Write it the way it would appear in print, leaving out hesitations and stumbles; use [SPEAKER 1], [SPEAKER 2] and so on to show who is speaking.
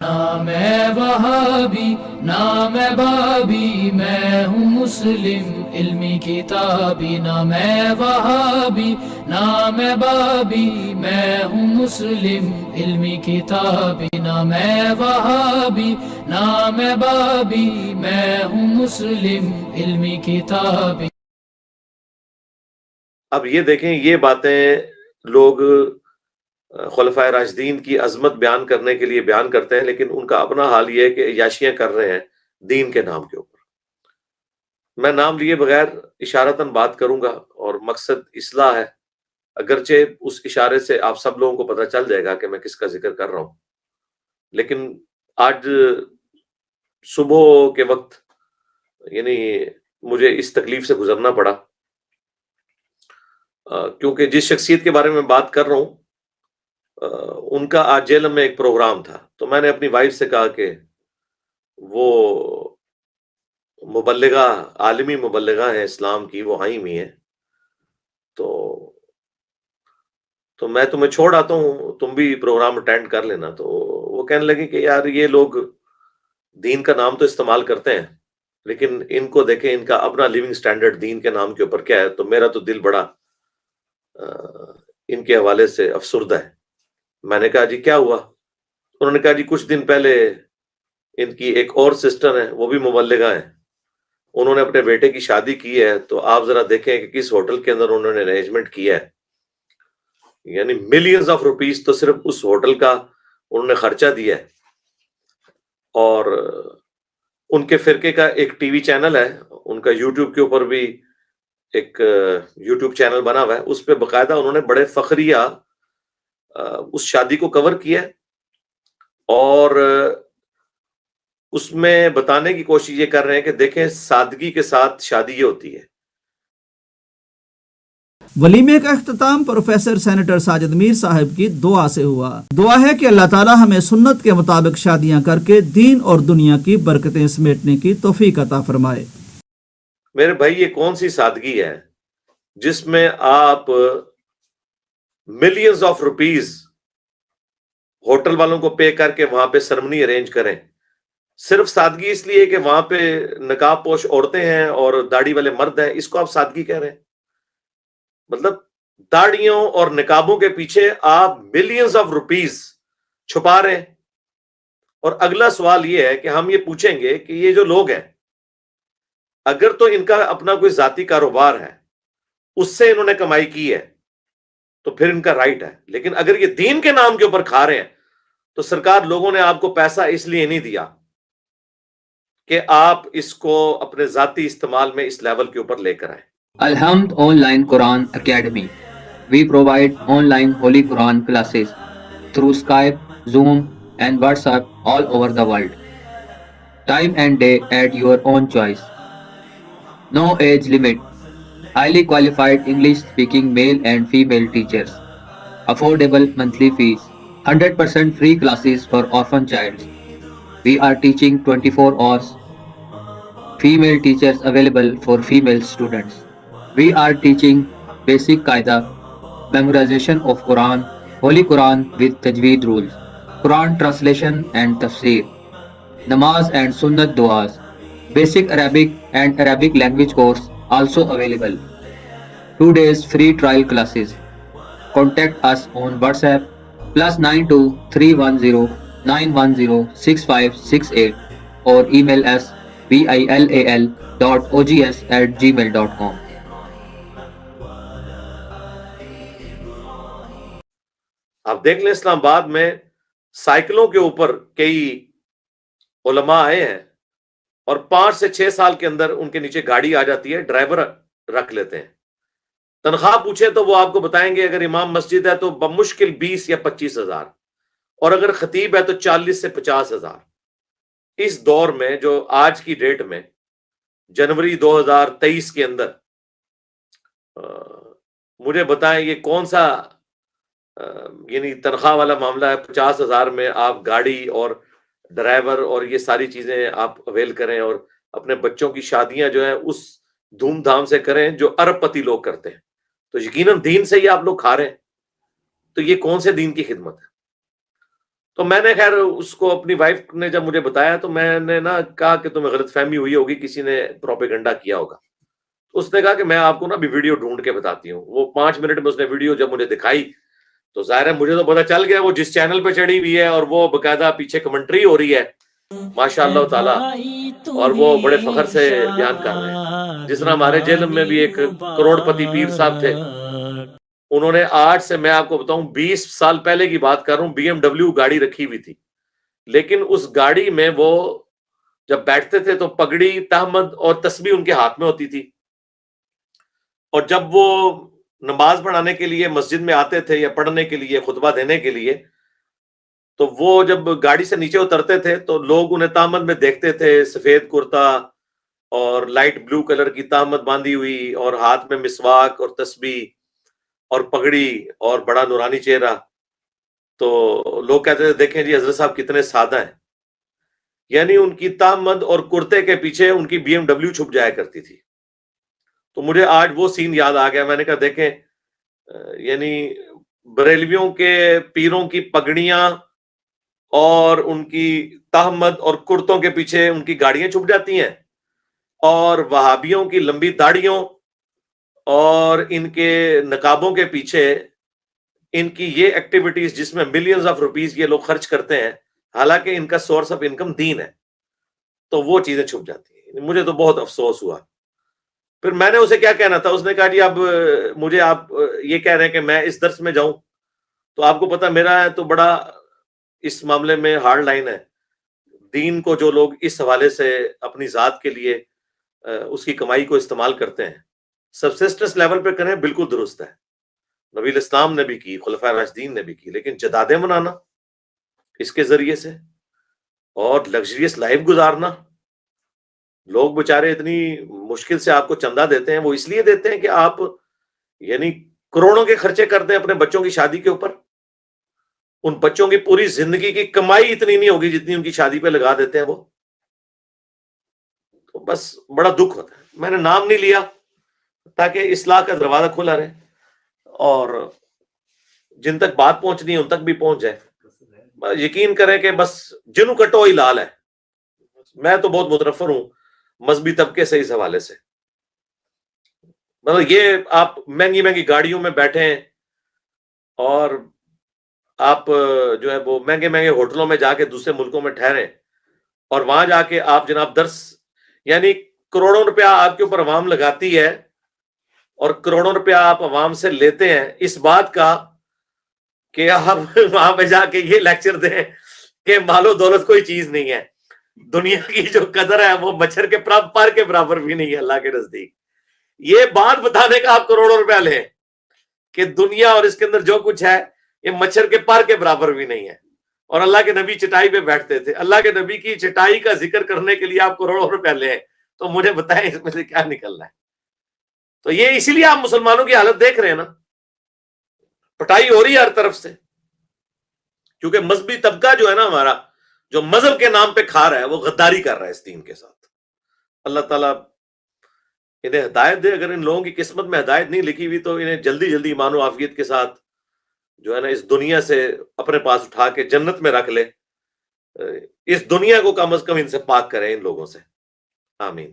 [SPEAKER 1] نہ میں وہابی نہ میں بابی، میں ہوں مسلم علمی کتابی، نہ میں وہابی نہ میں بابی، میں ہوں مسلم علمی کتابی، نہ میں وہابی نہ میں بابی، میں ہوں مسلم علمی کتابی۔
[SPEAKER 2] اب یہ دیکھیں، یہ باتیں لوگ خلفائے راشدین کی عظمت بیان کرنے کے لیے بیان کرتے ہیں، لیکن ان کا اپنا حال یہ ہے کہ عیاشیاں کر رہے ہیں دین کے نام کے اوپر۔ میں نام لیے بغیر اشارتاً بات کروں گا، اور مقصد اصلاح ہے، اگرچہ اس اشارے سے آپ سب لوگوں کو پتہ چل جائے گا کہ میں کس کا ذکر کر رہا ہوں، لیکن آج صبح کے وقت یعنی مجھے اس تکلیف سے گزرنا پڑا، کیونکہ جس شخصیت کے بارے میں بات کر رہا ہوں ان کا آج جیلم میں ایک پروگرام تھا، تو میں نے اپنی وائف سے کہا کہ وہ مبلغہ، عالمی مبلغہ ہیں اسلام کی، وہ آئی ہوئی ہیں، تو میں تمہیں چھوڑ آتا ہوں، تم بھی پروگرام اٹینڈ کر لینا۔ تو وہ کہنے لگی کہ یار یہ لوگ دین کا نام تو استعمال کرتے ہیں، لیکن ان کو دیکھیں، ان کا اپنا لیونگ سٹینڈرڈ دین کے نام کے اوپر کیا ہے۔ تو میرا تو دل بڑا ان کے حوالے سے افسردہ ہے۔ میں نے کہا جی کیا ہوا؟ انہوں نے کہا جی کچھ دن پہلے ان کی ایک اور سسٹر ہیں، وہ بھی مبلغہ ہیں، انہوں نے اپنے بیٹے کی شادی کی ہے، تو آپ ذرا دیکھیں کہ کس ہوٹل کے اندر انہوں نے ارینجمنٹ کیا ہے، یعنی ملینز آف روپیز تو صرف اس ہوٹل کا انہوں نے خرچہ دیا ہے۔ اور ان کے فرقے کا ایک ٹی وی چینل ہے، ان کا یوٹیوب کے اوپر بھی ایک یوٹیوب چینل بنا ہوا ہے، اس پہ باقاعدہ انہوں نے بڑے فخریہ اس شادی کو کور کیا ہے، اور اس میں بتانے کی کوشش یہ کر رہے ہیں کہ دیکھیں سادگی کے ساتھ شادی یہ ہوتی ہے۔
[SPEAKER 3] ولیمے کا اختتام پروفیسر سینیٹر ساجد میر صاحب کی دعا سے ہوا۔ دعا ہے کہ اللہ تعالی ہمیں سنت کے مطابق شادیاں کر کے دین اور دنیا کی برکتیں سمیٹنے کی توفیق عطا فرمائے۔
[SPEAKER 2] میرے بھائی یہ کون سی سادگی ہے جس میں آپ ملینز آف روپیز ہوٹل والوں کو پے کر کے وہاں پہ سرمنی ارینج کریں؟ صرف سادگی اس لیے کہ وہاں پہ نقاب پوش عورتیں ہیں اور داڑھی والے مرد ہیں، اس کو آپ سادگی کہہ رہے ہیں؟ مطلب داڑھیوں اور نقابوں کے پیچھے آپ ملینز آف روپیز چھپا رہے ہیں۔ اور اگلا سوال یہ ہے کہ ہم یہ پوچھیں گے کہ یہ جو لوگ ہیں، اگر تو ان کا اپنا کوئی ذاتی کاروبار ہے، اس سے انہوں نے کمائی کی ہے، تو پھر ان کا رائٹ ہے، لیکن اگر یہ دین کے نام کے اوپر کھا رہے ہیں تو سرکار لوگوں نے آپ کو پیسہ اس لیے نہیں دیا کہ آپ اس کو اپنے ذاتی استعمال میں اس لیول کے اوپر لے کر آئیں۔
[SPEAKER 4] Alhamd Online Quran Academy. We provide online Holy Quran classes through Skype, Zoom, and WhatsApp all over the world. Time and day at your own choice. No age limit. Highly qualified English speaking male and female teachers. Affordable monthly fees. 100% free classes for orphan childs. We are teaching 24 hours. Female teachers available for female students. We are teaching basic qaida, memorization of Quran, Holy Quran with Tajweed rules, Quran translation and tafsir, namaz and sunnat duas, basic Arabic and Arabic language course also available. 2 days free trial classes. Contact us on WhatsApp +92 310 910 6568 or email us bilal.ogs@gmail.com.
[SPEAKER 2] آپ دیکھ لیں اسلام آباد میں سائیکلوں کے اوپر کئی علماء آئے ہیں، اور 5 سے 6 سال کے اندر ان کے نیچے گاڑی آ جاتی ہے، ڈرائیور رکھ لیتے ہیں۔ تنخواہ پوچھے تو وہ آپ کو بتائیں گے اگر امام مسجد ہے تو بمشکل 20 یا 25 ہزار، اور اگر خطیب ہے تو 40 سے 50 ہزار۔ اس دور میں جو آج کی ڈیٹ میں جنوری 2023 کے اندر مجھے بتائیں یہ کون سا یعنی تنخواہ والا معاملہ ہے؟ 50 ہزار میں آپ گاڑی اور ڈرائیور اور یہ ساری چیزیں آپ اویل کریں، اور اپنے بچوں کی شادیاں جو ہیں اس دھوم دھام سے کریں جو ارب پتی لوگ کرتے ہیں، تو یقیناً دین سے ہی آپ لوگ کھا رہے ہیں۔ تو یہ کون سے دین کی خدمت ہے؟ تو میں نے خیر اس کو اپنی وائف نے جب مجھے بتایا تو میں نے نا کہا کہ تمہیں غلط فہمی ہوئی ہوگی، کسی نے پروپیگنڈا کیا ہوگا. اس نے کہا کہ میں آپ کو نا بھی ویڈیو ڈھونڈ کے بتاتی ہوں. وہ 5 منٹ میں اس نے ویڈیو جب مجھے دکھائی تو ظاہر ہے مجھے تو پتا چل گیا وہ جس چینل پہ چڑھی ہوئی ہے اور وہ باقاعدہ پیچھے کمنٹری ہو رہی ہے ماشاء اللہ تعالی، اور وہ بڑے فخر سے بیان کر رہے ہیں. جس طرح ہمارے جیل میں بھی ایک کروڑ پتی پیر صاحب تھے، انہوں نے آج سے میں آپ کو بتاؤں 20 سال پہلے کی بات کر رہا ہوں، BMW گاڑی رکھی ہوئی تھی، لیکن اس گاڑی میں وہ جب بیٹھتے تھے تو پگڑی، تہمد اور تسبیح ان کے ہاتھ میں ہوتی تھی، اور جب وہ نماز پڑھانے کے لیے مسجد میں آتے تھے یا پڑھنے کے لیے، خطبہ دینے کے لیے، تو وہ جب گاڑی سے نیچے اترتے تھے تو لوگ انہیں تہمد میں دیکھتے تھے، سفید کرتا اور لائٹ بلو کلر کی تہمد باندھی ہوئی اور ہاتھ میں مسواک اور تسبیح اور پگڑی اور بڑا نورانی چہرہ. تو لوگ کہتے تھے دیکھیں جی حضرت صاحب کتنے سادہ ہیں. یعنی ان کی تہمد اور کرتے کے پیچھے ان کی BMW چھپ جایا کرتی تھی. تو مجھے آج وہ سین یاد آ گیا. میں نے کہا دیکھیں یعنی بریلویوں کے پیروں کی پگڑیاں اور ان کی تہمد اور کرتوں کے پیچھے ان کی گاڑیاں چھپ جاتی ہیں، اور وہابیوں کی لمبی داڑھیوں اور ان کے نقابوں کے پیچھے ان کی یہ ایکٹیویٹیز جس میں ملینز آف روپیز یہ لوگ خرچ کرتے ہیں، حالانکہ ان کا سورس آف انکم دین ہے، تو وہ چیزیں چھپ جاتی ہیں. مجھے تو بہت افسوس ہوا. پھر میں نے اسے کیا کہنا تھا، اس نے کہا جی اب مجھے آپ یہ کہہ رہے ہیں کہ میں اس درس میں جاؤں، تو آپ کو پتا میرا تو بڑا اس معاملے میں ہارڈ لائن ہے. دین کو جو لوگ اس حوالے سے اپنی ذات کے لیے اس کی کمائی کو استعمال کرتے ہیں، سبسسٹنس لیول پہ کریں، بالکل درست ہے، نبی الاسلام نے بھی کی، خلفائے راشدین نے بھی کی، لیکن جدادیں منانا اس کے ذریعے سے اور لگژریس لائف گزارنا، لوگ بےچارے اتنی مشکل سے آپ کو چندہ دیتے ہیں، وہ اس لیے دیتے ہیں کہ آپ یعنی کروڑوں کے خرچے کرتے ہیں اپنے بچوں کی شادی کے اوپر. ان بچوں کی پوری زندگی کی کمائی اتنی نہیں ہوگی جتنی ان کی شادی پہ لگا دیتے ہیں وہ. تو بس بڑا دکھ ہوتا ہے. میں نے نام نہیں لیا تاکہ اصلاح کا دروازہ کھلا رہے اور جن تک بات پہنچنی ہے ان تک بھی پہنچ جائے. یقین کریں کہ بس جنوں کٹو ہی لال ہے. میں تو بہت متنفر ہوں مذہبی طبقے سے اس حوالے سے. مطلب یہ آپ مہنگی مہنگی گاڑیوں میں بیٹھے ہیں اور آپ جو ہے وہ مہنگے مہنگے ہوٹلوں میں جا کے دوسرے ملکوں میں ٹھہرے، اور وہاں جا کے آپ جناب درس، یعنی کروڑوں روپیہ آپ کے اوپر عوام لگاتی ہے اور کروڑوں روپیہ آپ عوام سے لیتے ہیں اس بات کا کہ آپ وہاں پہ جا کے یہ لیکچر دیں کہ مال و دولت کوئی چیز نہیں ہے، دنیا کی جو قدر ہے وہ مچھر کے پر کے برابر بھی نہیں ہے اللہ کے نزدیک. یہ بات بتانے کا آپ کروڑوں روپیہ لیں کہ دنیا اور اس کے اندر جو کچھ ہے یہ مچھر کے پر کے برابر بھی نہیں ہے، اور اللہ کے نبی چٹائی پہ بیٹھتے تھے. اللہ کے نبی کی چٹائی کا ذکر کرنے کے لیے آپ کروڑوں روپیہ لیں تو مجھے بتائیں اس میں سے کیا نکلنا ہے. تو یہ اسی لیے آپ مسلمانوں کی حالت دیکھ رہے ہیں نا، پٹائی ہو رہی ہے ہر طرف سے، کیونکہ مذہبی طبقہ جو ہے نا ہمارا، جو مذہب کے نام پہ کھا رہا ہے، وہ غداری کر رہا ہے اس دین کے ساتھ. اللہ تعالیٰ انہیں ہدایت دے. اگر ان لوگوں کی قسمت میں ہدایت نہیں لکھی ہوئی تو انہیں جلدی جلدی ایمان و عافیت کے ساتھ جو ہے نا اس دنیا سے اپنے پاس اٹھا کے جنت میں رکھ لے. اس دنیا کو کم از کم ان سے پاک کرے، ان لوگوں سے. آمین.